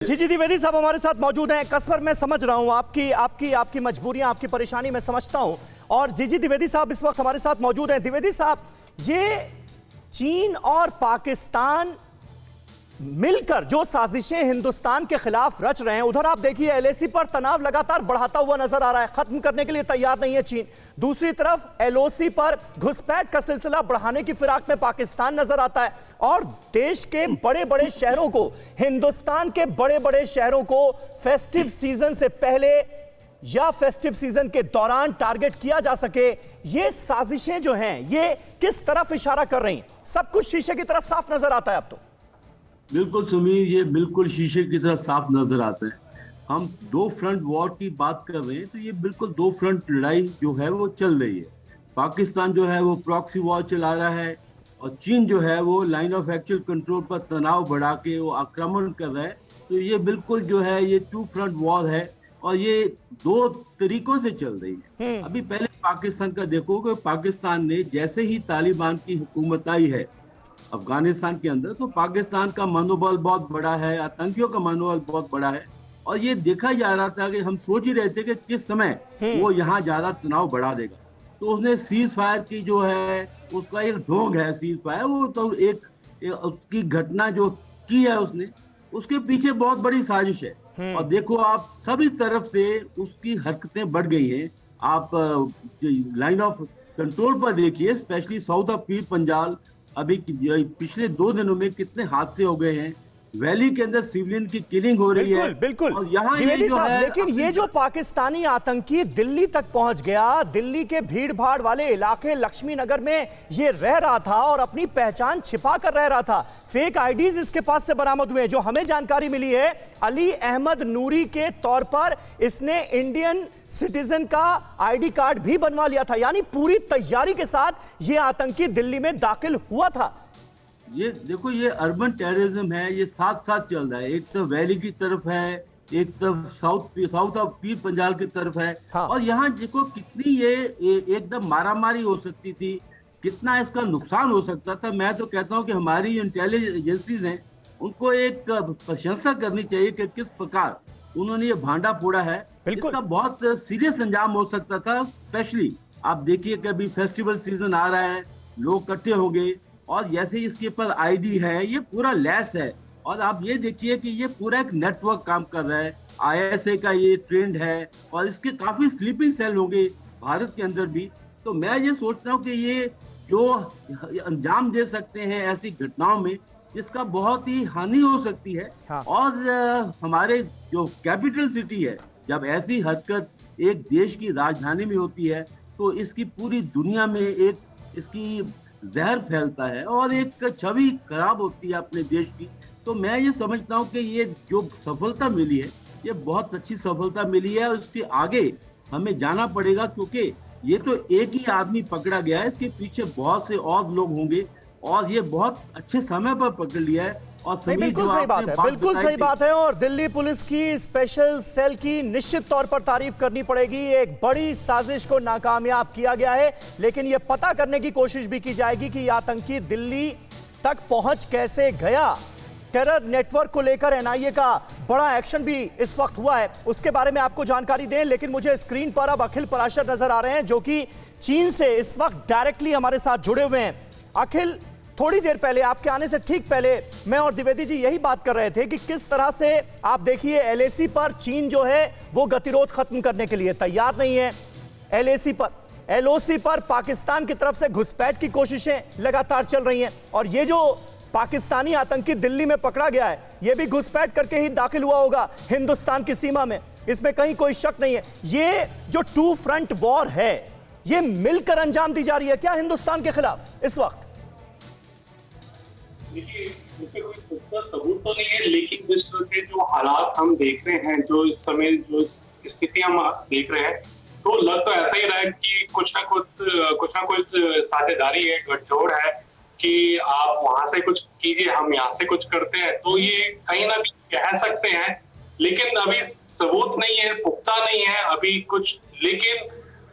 जी द्विवेदी साहब हमारे साथ मौजूद हैं। कसवर मैं समझ रहा हूं आपकी आपकी आपकी मजबूरियां, आपकी परेशानी मैं समझता हूं। और जी द्विवेदी साहब इस वक्त हमारे साथ मौजूद हैं। द्विवेदी साहब, ये चीन और पाकिस्तान मिलकर जो साजिशें हिंदुस्तान के खिलाफ रच रहे हैं, उधर आप देखिए एलएसी पर तनाव लगातार बढ़ाता हुआ नजर आ रहा है, खत्म करने के लिए तैयार नहीं है चीन। दूसरी तरफ एलओसी पर घुसपैठ का सिलसिला बढ़ाने की फिराक में पाकिस्तान नजर आता है और देश के बड़े बड़े शहरों को, हिंदुस्तान के बड़े बड़े शहरों को फेस्टिव सीजन से पहले या फेस्टिव सीजन के दौरान टारगेट किया जा सके। ये साजिशें जो हैं ये किस तरफ इशारा कर रही हैं? सब कुछ शीशे की तरफ साफ नजर आता है अब तो। बिल्कुल सुमीर, ये बिल्कुल शीशे की तरह साफ नजर आता है। हम दो फ्रंट वॉर की बात कर रहे हैं तो ये बिल्कुल दो फ्रंट लड़ाई जो है वो चल रही है। पाकिस्तान जो है वो प्रॉक्सी वॉर चला रहा है और चीन जो है वो लाइन ऑफ एक्चुअल कंट्रोल पर तनाव बढ़ा के वो आक्रमण कर रहा है। तो ये बिल्कुल जो है ये टू फ्रंट वॉर है और ये दो तरीकों से चल रही है। अभी पहले पाकिस्तान का देखो कि पाकिस्तान ने जैसे ही तालिबान की हुकूमत आई है अफगानिस्तान के अंदर, तो पाकिस्तान का मनोबल बहुत बड़ा है, आतंकियों का मनोबल बहुत बड़ा है। और ये देखा जा रहा था कि हम सोच ही रहे थे कि किस समय वो यहाँ ज्यादा तनाव बढ़ा देगा। तो उसने सीज फायर की जो है उसका एक ढोंग है, सीज फायर वो तो एक उसकी घटना जो की है उसने, उसके पीछे बहुत बड़ी साजिश है। और देखो आप सभी तरफ से उसकी हरकतें बढ़ गई हैं। आप लाइन ऑफ कंट्रोल पर देखिए, specially south of Pir Panjal, अभी पिछले 2 दिनों में कितने हादसे हो गए हैं। वैली के अंदर सिविलियन की किलिंग हो रही है। बिल्कुल और यहाँ ये जो है, लेकिन ये जो पाकिस्तानी आतंकी दिल्ली तक पहुंच गया, दिल्ली के भीड़ भाड़ वाले इलाके लक्ष्मी नगर में ये रह रहा था और अपनी पहचान छिपा कर रह रहा था। फेक आईडीज इसके पास से बरामद हुए। जो हमें जानकारी मिली है, अली अहमद नूरी के तौर पर इसने इंडियन सिटीजन का आईडी कार्ड भी बनवा लिया था। यानी पूरी तैयारी के साथ ये आतंकी दिल्ली में दाखिल हुआ था। ये देखो, ये अर्बन टेररिज्म है, ये साथ साथ चल रहा है। एक तो वैली की तरफ है, एक तरफ साउथ ऑफ पीर पंजाल की तरफ है। हाँ। और यहाँ देखो कितनी ये एकदम मारामारी हो सकती थी, कितना इसका नुकसान हो सकता था। मैं तो कहता हूँ कि हमारी इंटेलिजेंस एजेंसीज हैं उनको एक प्रशंसा करनी चाहिए कि किस प्रकार उन्होंने ये भांडा फोड़ा है। इसका बहुत सीरियस अंजाम हो सकता था। स्पेशली आप देखिए कि अभी फेस्टिवल सीजन आ रहा है, लोग इकट्ठे हो गए और जैसे इसके ऊपर आईडी है, ये पूरा लैस है। और आप ये देखिए कि ये पूरा एक नेटवर्क काम कर रहा है। आईएसए का ये ट्रेंड है और इसके काफी स्लीपिंग सेल होंगे भारत के अंदर भी। तो मैं ये सोचता हूँ कि ये जो अंजाम दे सकते हैं ऐसी घटनाओं में, जिसका बहुत ही हानि हो सकती है। हाँ। और हमारे जो कैपिटल सिटी है, जब ऐसी हरकत एक देश की राजधानी में होती है तो इसकी पूरी दुनिया में एक इसकी जहर फैलता है और एक छवि खराब होती है अपने देश की। तो मैं ये समझता हूँ कि ये जो सफलता मिली है ये बहुत अच्छी सफलता मिली है और उसके आगे हमें जाना पड़ेगा, क्योंकि ये तो एक ही आदमी पकड़ा गया है, इसके पीछे बहुत से और लोग होंगे और ये बहुत अच्छे समय पर पकड़ लिया है। और बिल्कुल सही बात है, बिल्कुल सही बात है। और दिल्ली पुलिस की स्पेशल सेल की निश्चित तौर पर तारीफ करनी पड़ेगी। एक बड़ी साजिश को नाकामयाब किया गया है, लेकिन यह पता करने की कोशिश भी की जाएगी कि यह आतंकी दिल्ली तक पहुंच कैसे गया। टेरर नेटवर्क को लेकर एनआईए का बड़ा एक्शन भी इस वक्त हुआ है, उसके बारे में आपको जानकारी दें। लेकिन मुझे स्क्रीन पर अब अखिल पराशर नजर आ रहे हैं, जो कि चीन से इस वक्त डायरेक्टली हमारे साथ जुड़े हुए हैं। अखिल, थोड़ी देर पहले, आपके आने से ठीक पहले, मैं और द्विवेदी जी यही बात कर रहे थे कि किस तरह से आप देखिए एलएसी पर चीन जो है वो गतिरोध खत्म करने के लिए तैयार नहीं है। एलओसी पर पाकिस्तान की तरफ से घुसपैठ की कोशिशें लगातार चल रही हैं और ये जो पाकिस्तानी आतंकी दिल्ली में पकड़ा गया है, ये भी घुसपैठ करके ही दाखिल हुआ होगा हिंदुस्तान की सीमा में, इसमें कहीं कोई शक नहीं है। ये जो टू फ्रंट वॉर है ये मिलकर अंजाम दी जा रही है क्या हिंदुस्तान के खिलाफ इस वक्त? देखिए, इसका कोई पुख्ता सबूत तो नहीं है, लेकिन जिस तरह से जो हालात हम देख रहे हैं, जो इस समय जो स्थिति हम देख रहे हैं, तो लग तो ऐसा ही रहा है कि कुछ ना कुछ साझेदारी है, गठजोड़ है कि आप वहां से कुछ कीजिए, हम यहाँ से कुछ करते हैं। तो ये कहीं ना भी कह सकते हैं, लेकिन अभी सबूत नहीं है, पुख्ता नहीं है अभी कुछ। लेकिन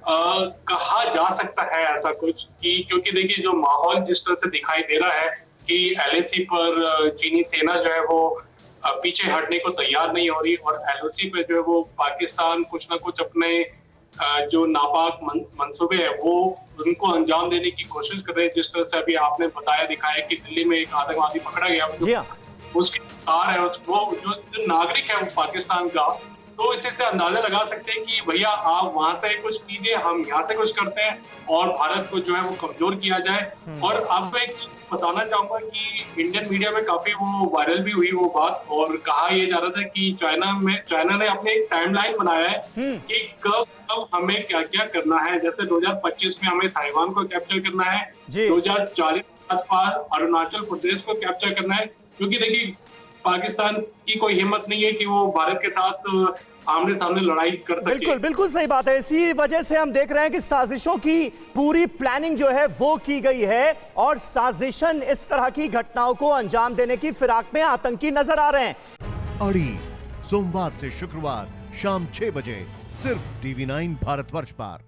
कहा जा सकता है ऐसा कुछ कि, क्योंकि देखिए जो माहौल जिस तरह से दिखाई दे रहा है कि एलएसी पर चीनी सेना जो है वो पीछे हटने को तैयार नहीं हो रही और LOC पे जो है वो पाकिस्तान कुछ ना कुछ अपने जो नापाक मंसूबे है वो उनको अंजाम देने की कोशिश कर रहे हैं। जिस तरह से अभी आपने बताया दिखाया कि दिल्ली में एक आतंकवादी पकड़ा गया, जी हाँ, उसकी कार है, वो जो नागरिक है वो पाकिस्तान का, तो इसी से अंदाजा लगा सकते हैं कि भैया आप वहां से कुछ कीजिए, हम यहाँ से कुछ करते हैं और भारत को जो है वो कमजोर किया जाए। और अब मैं एक चीज बताना चाहूंगा कि इंडियन मीडिया में काफी वो वायरल भी हुई वो बात, और कहा यह जा रहा था कि चाइना ने अपने एक टाइमलाइन बनाया है कि कब हमें क्या क्या करना है। जैसे 2025 में हमें ताइवान को कैप्चर करना है, 2040 के आसपास अरुणाचल प्रदेश को कैप्चर करना है, क्योंकि देखिए पाकिस्तान की कोई हिम्मत नहीं है कि वो भारत के साथ आमने सामने लड़ाई कर सके। बिल्कुल बिल्कुल सही बात है। इसी वजह से हम देख रहे हैं कि साजिशों की पूरी प्लानिंग जो है वो की गई है और साजिशन इस तरह की घटनाओं को अंजाम देने की फिराक में आतंकी नजर आ रहे हैं। अड़ी सोमवार से शुक्रवार शाम 6 बजे सिर्फ TV9 भारतवर्ष पर।